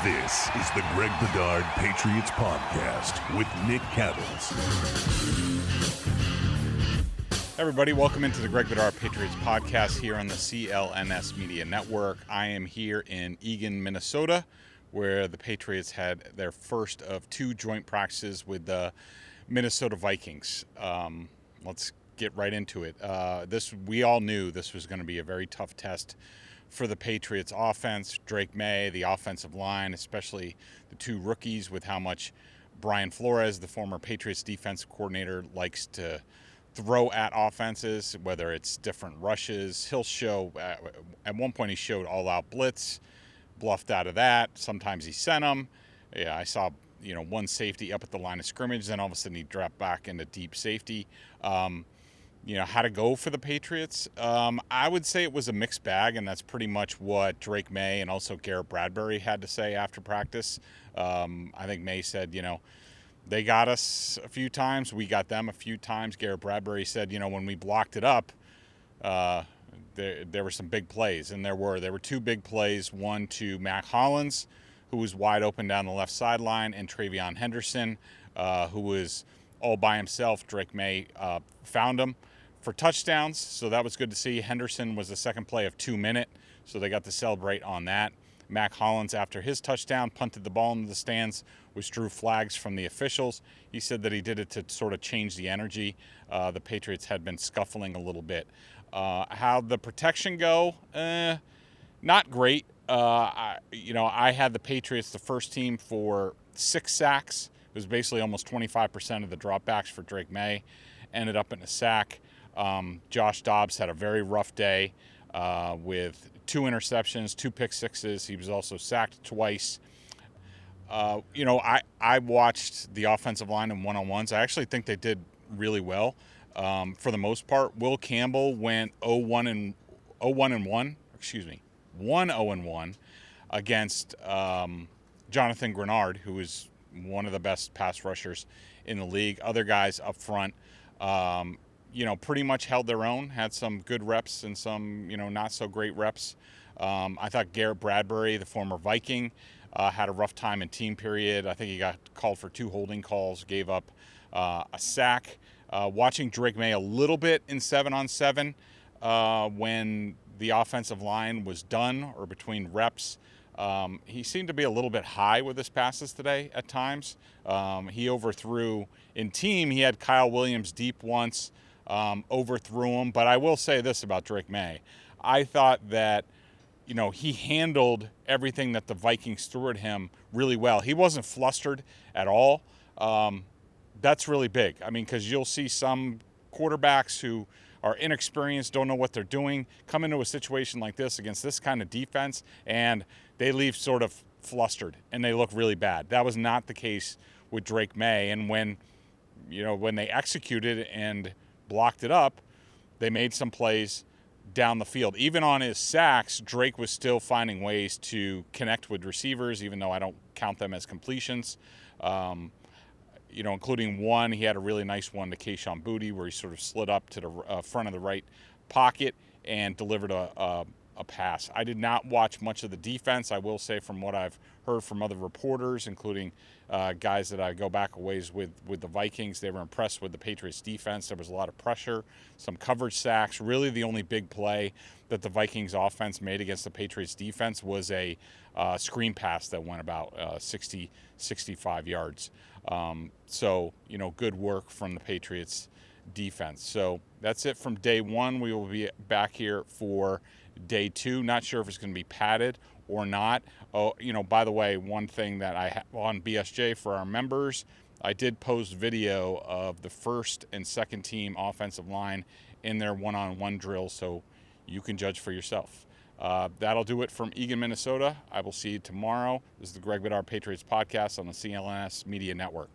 This is the Greg Bedard Patriots Podcast with Nick Cattles. Everybody, welcome into the Greg Bedard Patriots Podcast here on the CLNS Media Network. I am here in Eagan, Minnesota, where the Patriots had their first of two joint practices with the Minnesota Vikings. Let's get right into it. We all knew this was going to be a very tough test for the Patriots offense. Drake Maye, the offensive line, especially the two rookies, with how much Brian Flores, the former Patriots defensive coordinator, likes to throw at offenses, whether it's different rushes. He'll show, at one point he showed all-out blitz, bluffed out of that. Sometimes he sent them. Yeah, I saw, one safety up at the line of scrimmage, then all of a sudden he dropped back into deep safety. How to go for the Patriots. I would say it was a mixed bag, and that's pretty much what Drake Maye and also Garrett Bradbury had to say after practice. I think Maye said, they got us a few times, we got them a few times. Garrett Bradbury said, when we blocked it up, there were some big plays, and there were two big plays, one to Mac Hollins, who was wide open down the left sideline, and Travion Henderson, who was all by himself. Drake Maye found him for touchdowns, so that was good to see. Henderson was the second play of 2 minutes, so they got to celebrate on that. Mac Hollins, after his touchdown, punted the ball into the stands, which drew flags from the officials. He said that he did it to sort of change the energy. The Patriots had been scuffling a little bit. How'd the protection go? Not great. I had the Patriots, the first team, for 6 sacks. It was basically almost 25% of the dropbacks for Drake Maye. Ended up in a sack. Josh Dobbs had a very rough day with 2 interceptions, 2 pick sixes. He was also sacked twice. I watched the offensive line in one-on-ones. I actually think they did really well for the most part. Will Campbell went 1-0-1 against Jonathan Grenard, who is one of the best pass rushers in the league. Other guys up front, pretty much held their own, had some good reps and some, not so great reps. I thought Garrett Bradbury, the former Viking, had a rough time in team period. I think he got called for 2 holding calls, gave up a sack. Watching Drake Maye a little bit in 7-on-7 when the offensive line was done or between reps, he seemed to be a little bit high with his passes today at times. He overthrew in team. He had Kyle Williams deep once, overthrew him. But I will say this about Drake Maye. I thought that, he handled everything that the Vikings threw at him really well. He wasn't flustered at all. That's really big. Because you'll see some quarterbacks who are inexperienced, don't know what they're doing, come into a situation like this against this kind of defense, and they leave sort of flustered, and they look really bad. That was not the case with Drake Maye, and when they executed and blocked it up, they made some plays down the field. Even on his sacks, Drake was still finding ways to connect with receivers, even though I don't count them as completions. Including one, he had a really nice one to Kayshon Boutte where he sort of slid up to the front of the right pocket and delivered a pass. I did not watch much of the defense. I will say, from what I've heard from other reporters, including guys that I go back a ways with the Vikings, they were impressed with the Patriots defense. There was a lot of pressure, some coverage sacks. Really the only big play that the Vikings offense made against the Patriots defense was a screen pass that went about 65 yards. Good work from the Patriots defense. So that's it from day one. We will be back here for day 2. Not sure if it's going to be padded or not. By the way, one thing that I have on BSJ for our members, I did post video of the first and second team offensive line in their one-on-one drills, so you can judge for yourself. That'll do it from Eagan, Minnesota. I will see you tomorrow. This is the Greg Bedard Patriots Podcast on the CLNS Media Network.